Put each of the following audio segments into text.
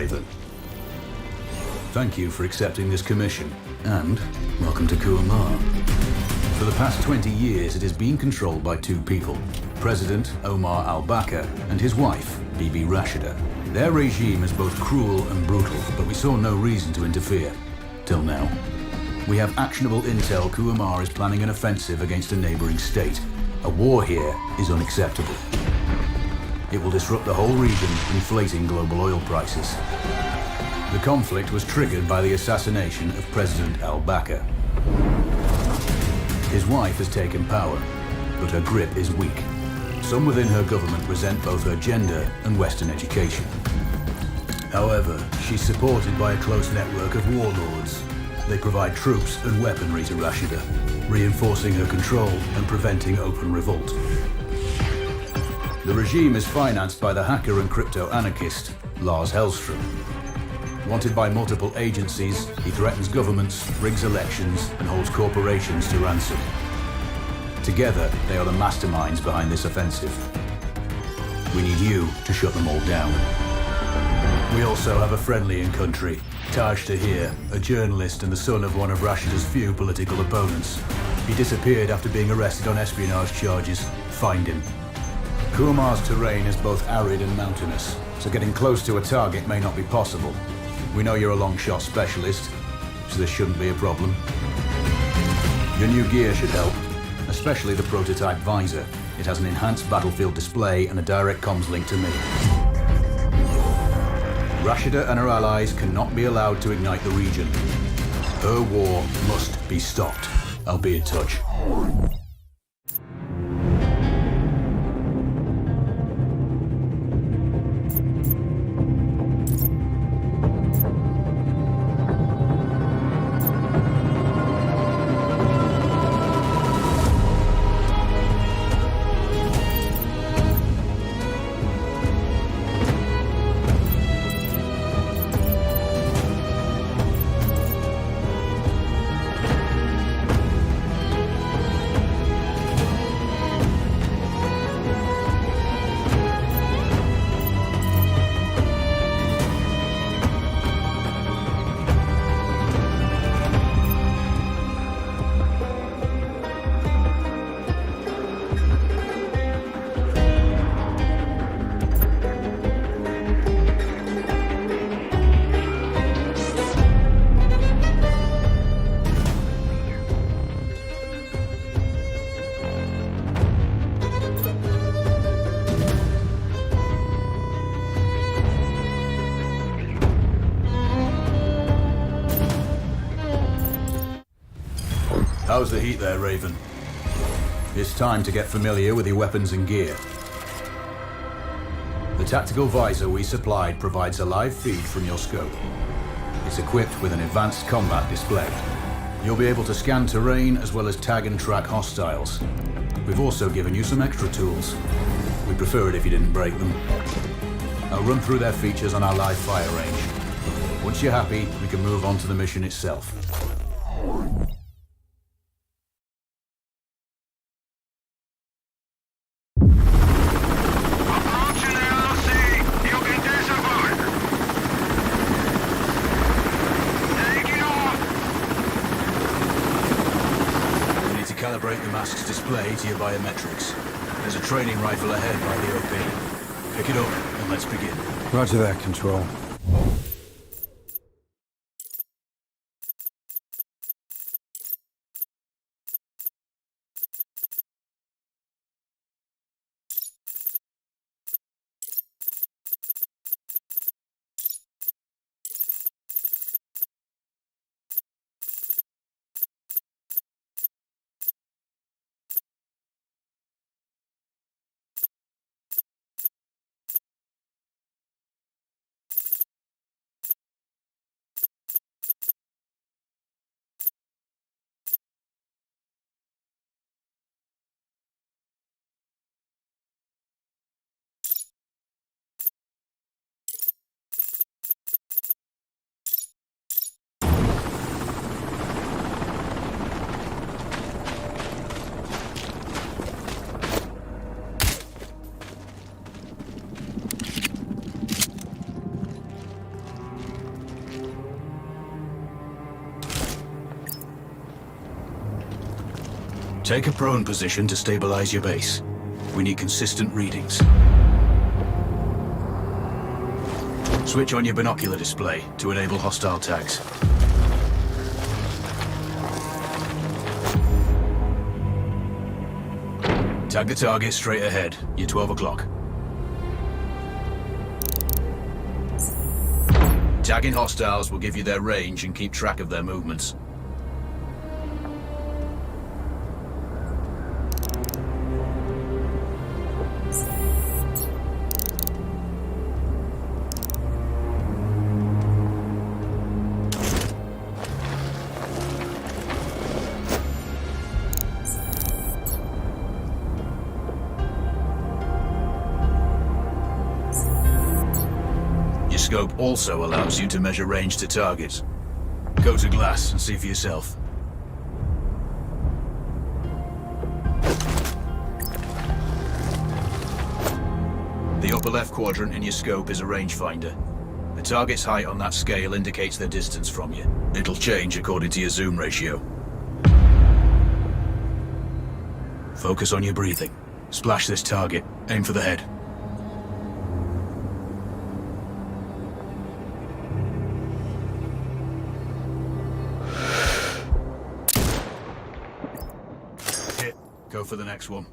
Raven. Thank you for accepting this commission, and welcome to Kuamar. For the past 20 years, it has been controlled by two people, President Omar al-Bakr and his wife, Bibi Rashida. Their regime is both cruel and brutal, but we saw no reason to interfere. Till now. We have actionable intel Kuamar is planning an offensive against a neighboring state. A war here is unacceptable. It will disrupt the whole region, inflating global oil prices. The conflict was triggered by the assassination of President al-Bakr. His wife has taken power, but her grip is weak. Some within her government resent both her gender and Western education. However, she's supported by a close network of warlords. They provide troops and weaponry to Rashida, reinforcing her control and preventing open revolt. The regime is financed by the hacker and crypto-anarchist, Lars Hellstrom. Wanted by multiple agencies, he threatens governments, rigs elections, and holds corporations to ransom. Together, they are the masterminds behind this offensive. We need you to shut them all down. We also have a friendly in country, Taj Tahir, a journalist and the son of one of Rashida's few political opponents. He disappeared after being arrested on espionage charges. Find him. Kuamar's terrain is both arid and mountainous, so getting close to a target may not be possible. We know you're a long shot specialist, so this shouldn't be a problem. Your new gear should help, especially the prototype visor. It has an enhanced battlefield display and a direct comms link to me. Rashida and her allies cannot be allowed to ignite the region. Her war must be stopped. I'll be in touch. How's the heat there, Raven? It's time to get familiar with your weapons and gear. The tactical visor we supplied provides a live feed from your scope. It's equipped with an advanced combat display. You'll be able to scan terrain as well as tag and track hostiles. We've also given you some extra tools. We'd prefer it if you didn't break them. I'll run through their features on our live fire range. Once you're happy, we can move on to the mission itself. Calibrate the mask's display to your biometrics. There's a training rifle ahead by the OP. Pick it up and let's begin. Roger that, Control. Take a prone position to stabilize your base. We need consistent readings. Switch on your binocular display to enable hostile tags. Tag the target straight ahead. You're 12 o'clock. Tagging hostiles will give you their range and keep track of their movements. Your scope also allows you to measure range to targets. Go to glass and see for yourself. The upper left quadrant in your scope is a rangefinder. The target's height on that scale indicates their distance from you. It'll change according to your zoom ratio. Focus on your breathing. Splash this target. Aim for the head. Hit. Go for the next one.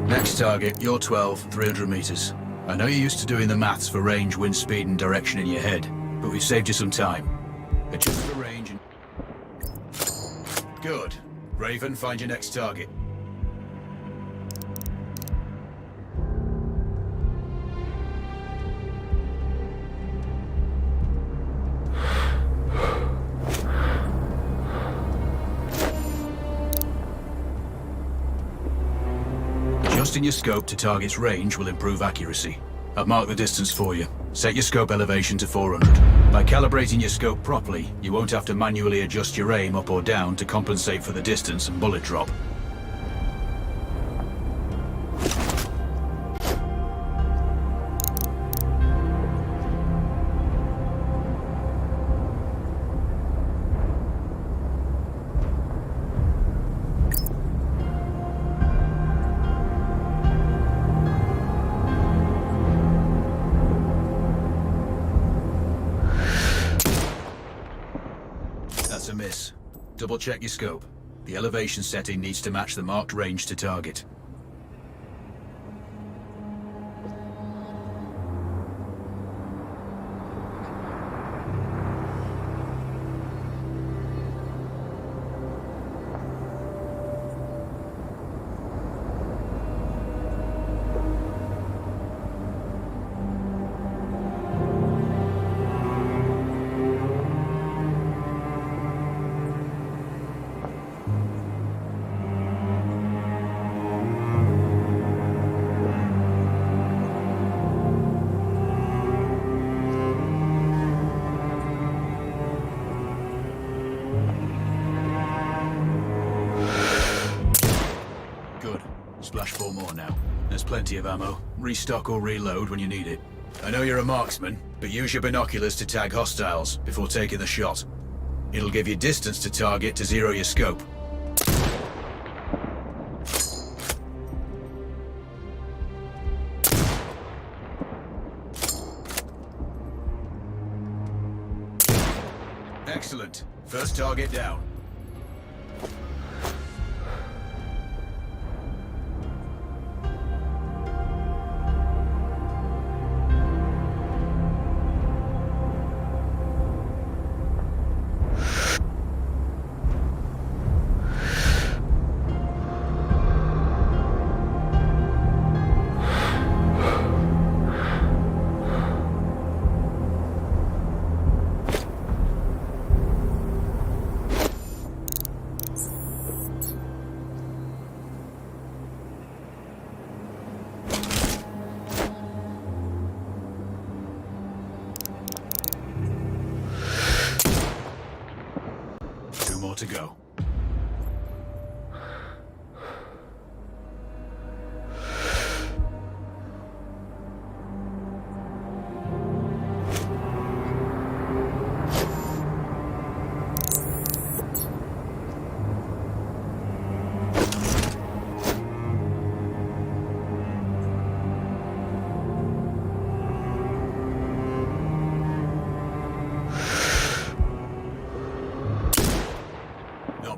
Next target, you're 12, 300 meters. I know you're used to doing the maths for range, wind speed and direction in your head, but we've saved you some time. Adjust the range and... Good. Raven, find your next target. Adjusting your scope to target's range will improve accuracy. I've marked the distance for you. Set your scope elevation to 400. By calibrating your scope properly, you won't have to manually adjust your aim up or down to compensate for the distance and bullet drop. That's a miss. Double check your scope. The elevation setting needs to match the marked range to target. Good. Splash 4 more now. There's plenty of ammo. Restock or reload when you need it. I know you're a marksman, but use your binoculars to tag hostiles before taking the shot. It'll give you distance to target to zero your scope. Excellent. First target down. More to go.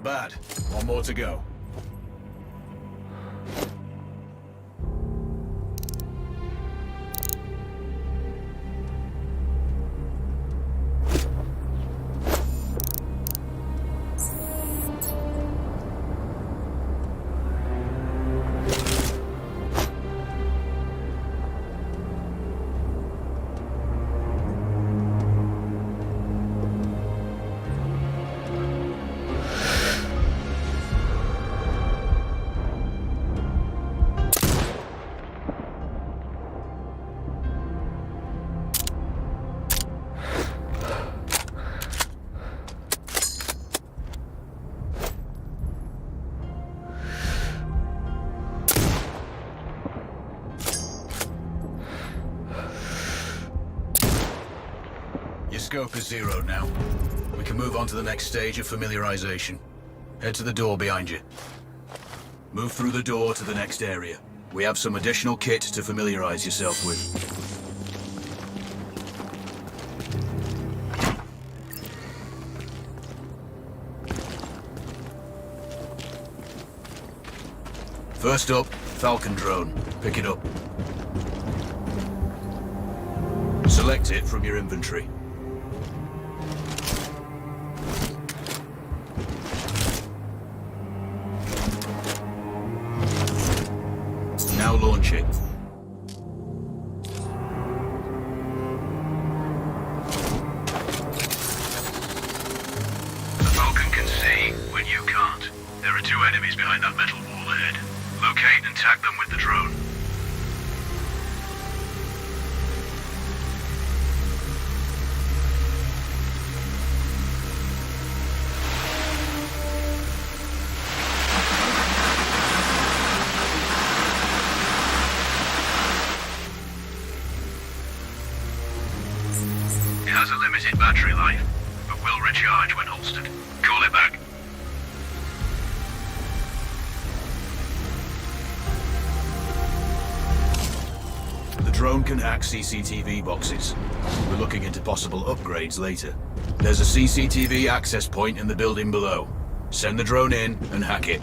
Not bad. One more to go. Scope is zeroed now. We can move on to the next stage of familiarization. Head to the door behind you. Move through the door to the next area. We have some additional kit to familiarize yourself with. First up, Falcon drone. Pick it up. Select it from your inventory. Now launch it. The Falcon can see when you can't. There are 2 enemies behind that metal wall ahead. Locate and tag them with the drone. It has a limited battery life, but will recharge when holstered. Call it back. The drone can hack CCTV boxes. We're looking into possible upgrades later. There's a CCTV access point in the building below. Send the drone in and hack it.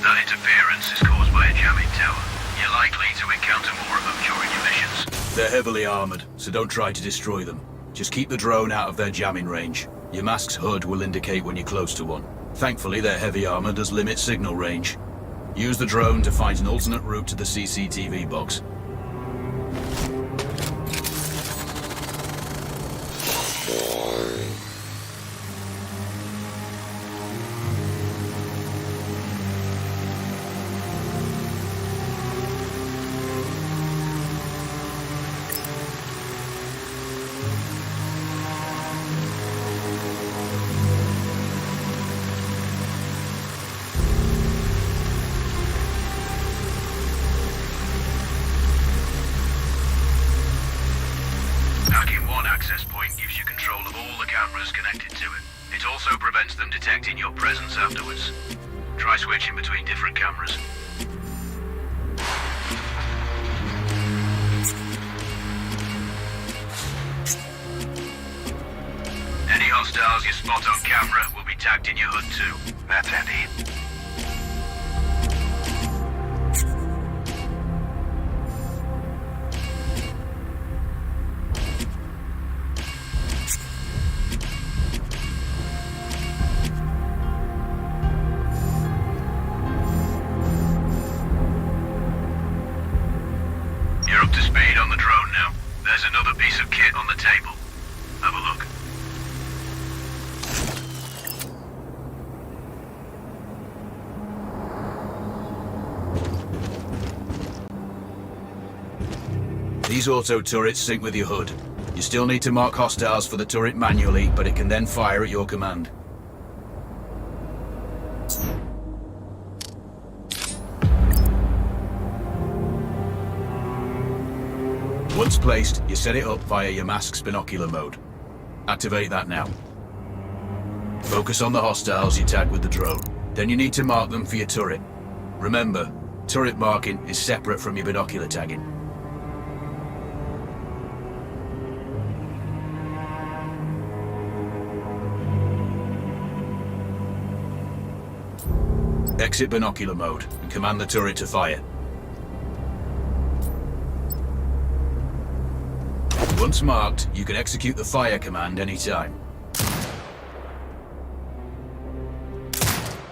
That interference is caused by a jamming tower. You're likely to encounter more of them during your missions. They're heavily armored, so don't try to destroy them. Just keep the drone out of their jamming range. Your mask's HUD will indicate when you're close to one. Thankfully, their heavy armor does limit signal range. Use the drone to find an alternate route to the CCTV box. Hacking one access point gives you control of all the cameras connected to it. It also prevents them detecting your presence afterwards. Try switching between different cameras. Any hostiles you spot on camera will be tagged in your HUD too. That's handy. You're up to speed on the drone now. There's another piece of kit on the table. Have a look. These auto turrets sync with your HUD. You still need to mark hostiles for the turret manually, but it can then fire at your command. Once placed, you set it up via your mask's binocular mode. Activate that now. Focus on the hostiles you tag with the drone. Then you need to mark them for your turret. Remember, turret marking is separate from your binocular tagging. Exit binocular mode and command the turret to fire. Once marked, you can execute the fire command anytime.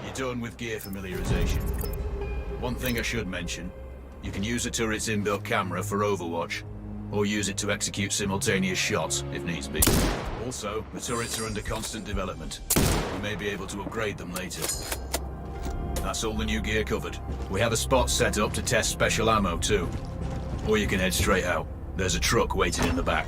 You're done with gear familiarization. One thing I should mention, you can use the turret's inbuilt camera for overwatch, or use it to execute simultaneous shots if needs be. Also, the turrets are under constant development. You may be able to upgrade them later. That's all the new gear covered. We have a spot set up to test special ammo too. Or you can head straight out. There's a truck waiting in the back.